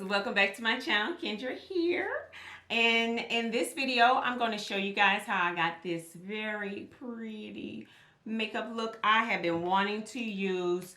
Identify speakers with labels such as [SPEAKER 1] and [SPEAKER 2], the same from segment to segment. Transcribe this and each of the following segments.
[SPEAKER 1] welcome back to my channel. Kendra here. And in this video, I'm going to show you guys how I got this very pretty makeup look. I have been wanting to use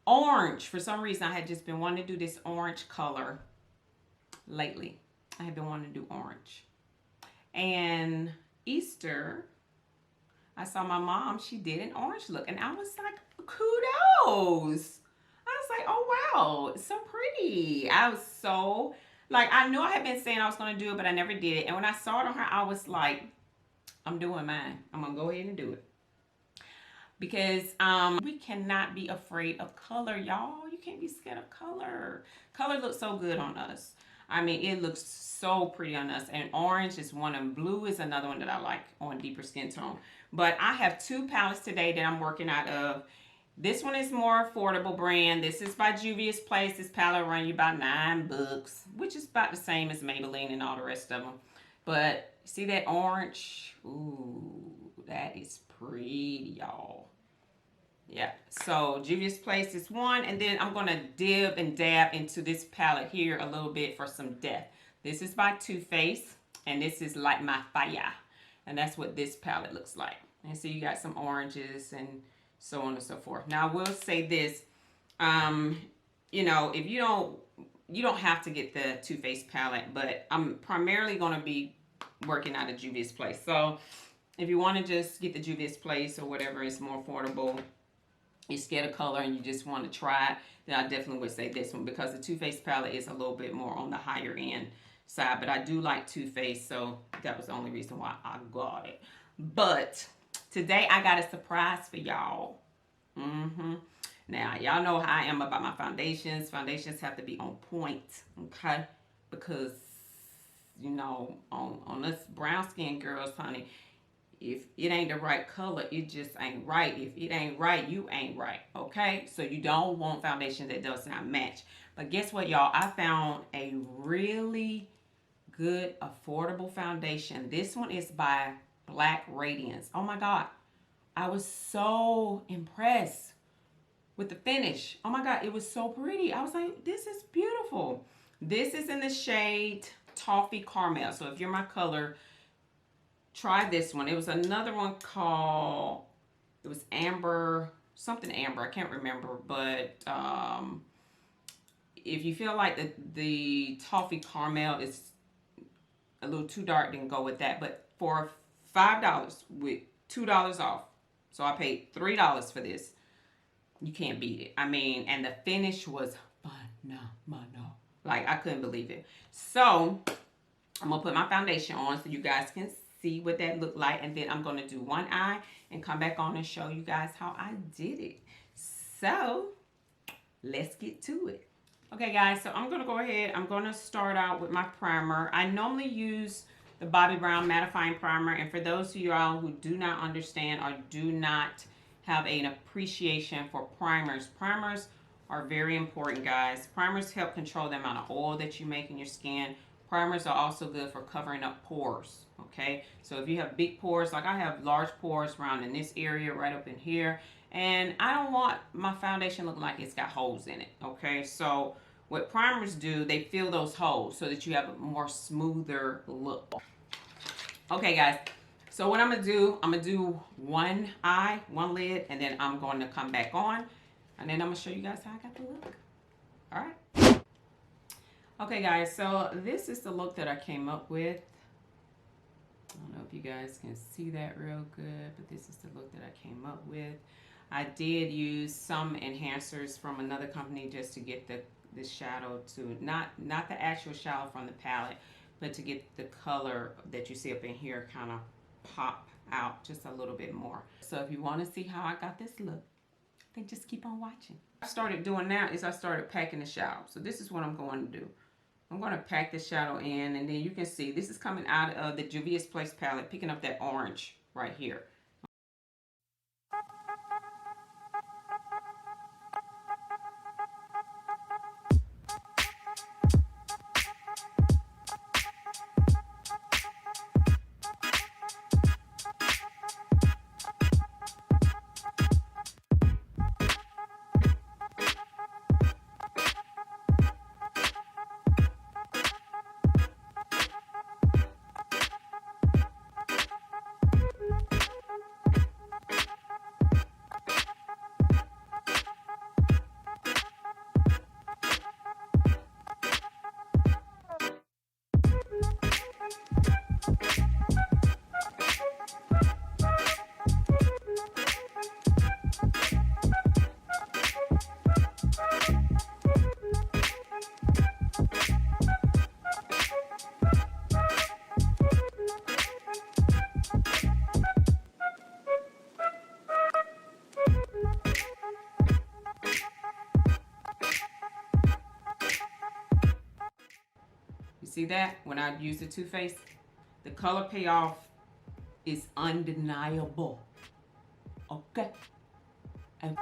[SPEAKER 1] orange. For some reason, I had just been wanting to do this orange color lately. I have been wanting to do orange. And Easter, I saw my mom, she did an orange look. And I was like, kudos. I was like, oh wow, it's so pretty. I was so, like, I knew I had been saying I was going to do it, but I never did it. And when I saw it on her, I was like, I'm doing mine. I'm going to go ahead and do it. Because we cannot be afraid of color, y'all. You can't be scared of color. Color looks so good on us. I mean, it looks so pretty on us. And orange is one, and blue is another one that I like on deeper skin tone. But I have two palettes today that I'm working out of. This one is more affordable brand. This is by Juvia's Place. This palette run you about $9, which is about the same as Maybelline and all the rest of them. But see that orange? Ooh, that is pretty, y'all. Yeah, so Juvia's Place is one, and then I'm going to dib and dab into this palette here a little bit for some depth. This is by Too Faced, and this is Light My Fire, and that's what this palette looks like. And so you got some oranges and so on and so forth. Now, I will say this, you know, if you don't have to get the Too Faced palette, but I'm primarily going to be working out of Juvia's Place. So if you want to just get the Juvia's Place or whatever is more affordable, you're scared of color and you just want to try it, then I definitely would say this one, because the Too Faced palette is a little bit more on the higher end side. But I do like Too Faced, so that was the only reason why I got it. But today I got a surprise for y'all. Now, y'all know how I am about my foundations. Foundations have to be on point, okay? Because, you know, on us brown skin girls, honey, if it ain't the right color, it just ain't right. If it ain't right, you ain't right, okay? So you don't want foundation that does not match. But guess what, y'all? I found a really good, affordable foundation. This one is by Black Radiance. Oh my God. I was so impressed with the finish. Oh my God, it was so pretty. I was like, this is beautiful. This is in the shade Toffee Carmel. So if you're my color, try this one. It was another one called, it was Amber, something Amber. I can't remember. But if you feel like the Toffee Carmel is a little too dark, then go with that. But for $5 with $2 off, so I paid $3 for this, you can't beat it. I mean, and the finish was phenomenal. Like, I couldn't believe it. So I'm going to put my foundation on so you guys can see what that looked like. And then I'm going to do one eye and come back on and show you guys how I did it. So let's get to it. Okay, guys, so I'm going to go ahead. I'm going to start out with my primer. I normally use the Bobbi Brown Mattifying Primer. And for those of y'all who do not understand or do not have an appreciation for primers, primers are very important, guys. Primers help control the amount of oil that you make in your skin. Primers are also good for covering up pores, okay? So if you have big pores, like I have large pores around in this area, right up in here, and I don't want my foundation looking like it's got holes in it, okay? So what primers do, they fill those holes so that you have a more smoother look. Okay, guys, so what I'm going to do one eye, one lid, and then I'm going to come back on, and then I'm going to show you guys how I got the look. All right. Okay, guys, so this is the look that I came up with. I don't know if you guys can see that real good, but this is the look that I came up with. I did use some enhancers from another company just to get the shadow to, not the actual shadow from the palette, but to get the color that you see up in here kind of pop out just a little bit more. So if you want to see how I got this look, then just keep on watching. What I started doing now is I started packing the shadow. So this is what I'm going to do. I'm going to pack the shadow in, and then you can see this is coming out of the Juvia's Place palette, picking up that orange right here. You see that? When I use the Too Faced, the color payoff is undeniable. Okay. And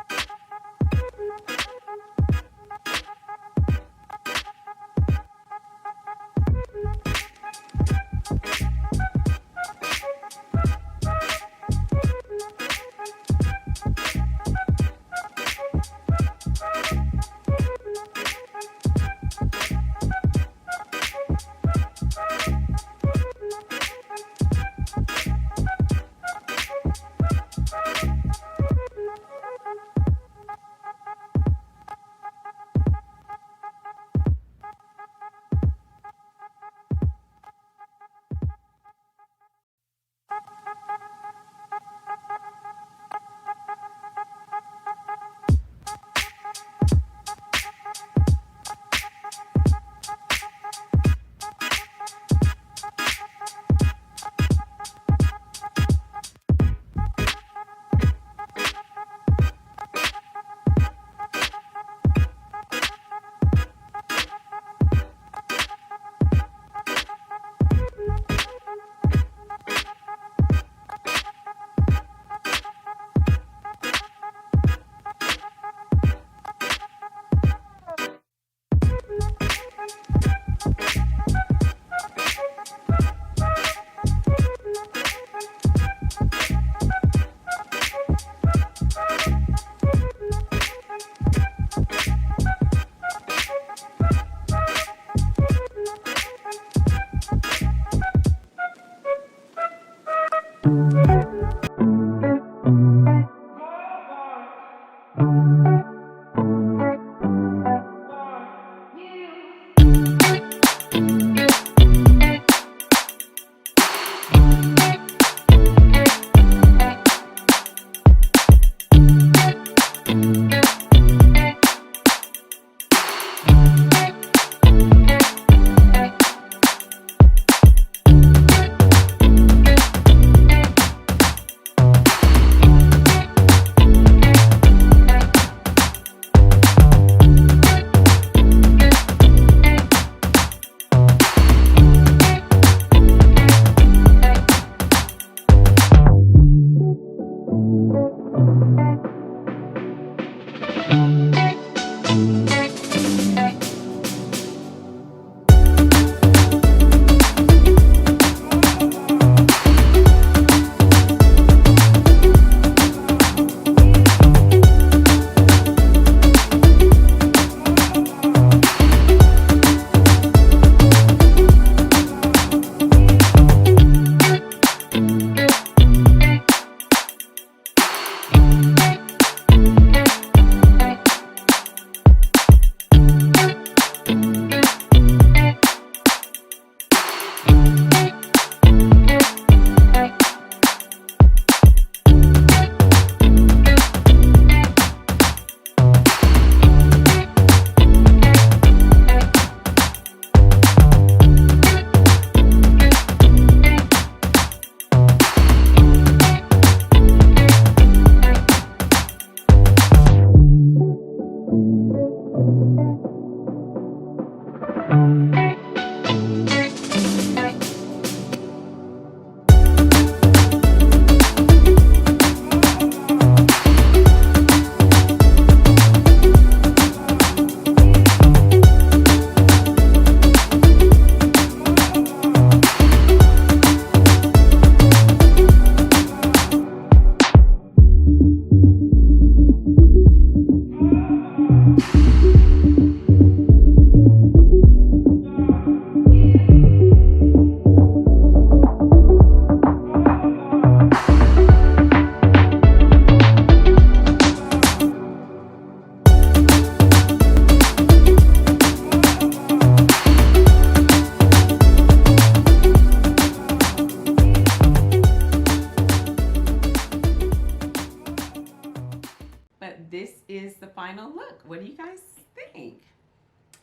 [SPEAKER 1] this is the final look. What do you guys think?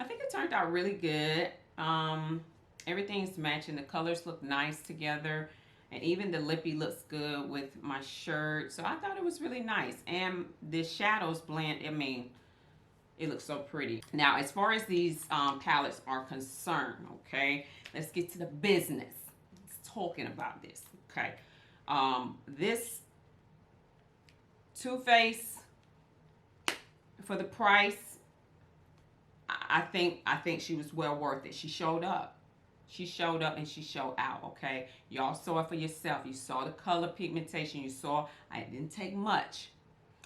[SPEAKER 1] I think it turned out really good. Everything's matching. The colors look nice together. And even the lippy looks good with my shirt. So I thought it was really nice. And the shadows blend, I mean, It looks so pretty. Now, as far as these palettes are concerned, okay, let's get to the business. Let's talking about this, okay. This Too Faced, for the price, I think she was well worth it. She showed up. She showed up and she showed out, okay? Y'all saw it for yourself. You saw the color pigmentation. You saw I didn't take much.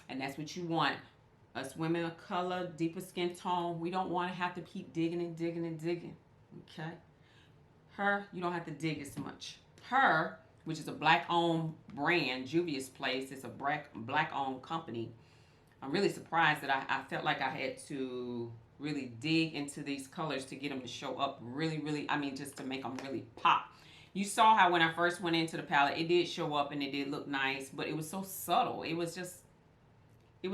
[SPEAKER 1] And that's what you want. Us women of color, deeper skin tone, we don't want to have to keep digging and digging and digging, okay? Her, you don't have to dig as much. Her, which is a black-owned brand, Juvia's Place, it's a black-owned company. I'm really surprised that I felt like I had to really dig into these colors to get them to show up really, I mean, just to make them really pop. You saw how when I first went into the palette, it did show up and it did look nice, but it was so subtle. It was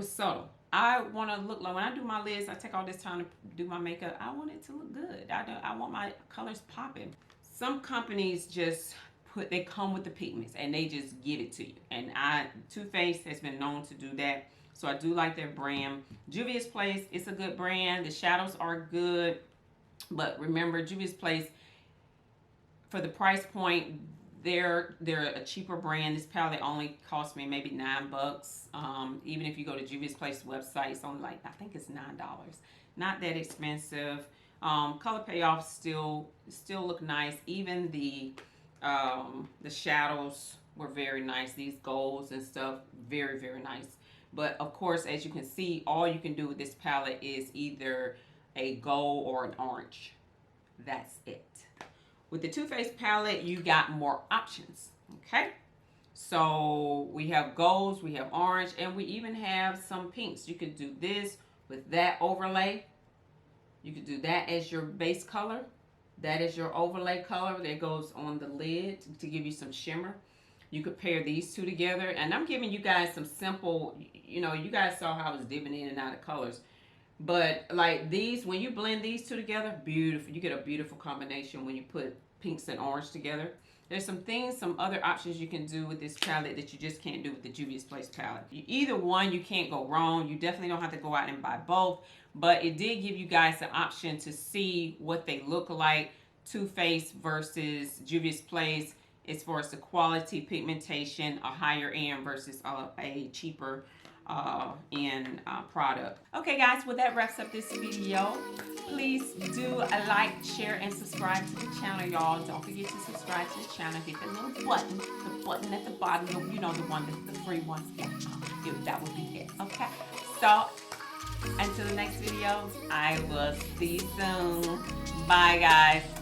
[SPEAKER 1] subtle. I want to look like, when I do my lids, I take all this time to do my makeup. I want it to look good. I want my colors popping. Some companies just they come with the pigments and they just give it to you. And Too Faced has been known to do that. So I do like their brand. Juvia's Place, it's a good brand. The shadows are good. But remember, Juvia's Place, for the price point, they're a cheaper brand. This palette only cost me maybe $9. Even if you go to Juvia's Place website, it's only like, I think it's $9. Not that expensive. Color payoffs still look nice. Even the shadows were very nice. These golds and stuff, very nice. But of course, as you can see, all you can do with this palette is either a gold or an orange. That's it. With the Too Faced palette, you got more options, okay? So we have golds, we have orange, and we even have some pinks. You could do this with that overlay. You could do that as your base color. That is your overlay color that goes on the lid to give you some shimmer. You could pair these two together. And I'm giving you guys some simple, you know, you guys saw how I was dipping in and out of colors. But like these, when you blend these two together, beautiful. You get a beautiful combination when you put pinks and orange together. There's some other options you can do with this palette that you just can't do with the Juvia's Place palette. Either one, you can't go wrong. You definitely don't have to go out and buy both. But it did give you guys the option to see what they look like. Too Faced versus Juvia's Place as far as the quality pigmentation, a higher end versus a cheaper end product. Okay guys, well that wraps up this video. Please do a like, share, and subscribe to the channel, y'all. Don't forget to subscribe to the channel. Hit the little button, the button at the bottom, you know, the one, the free one. Yeah, that would be it. Okay, so until the next video, I will see you soon. Bye guys.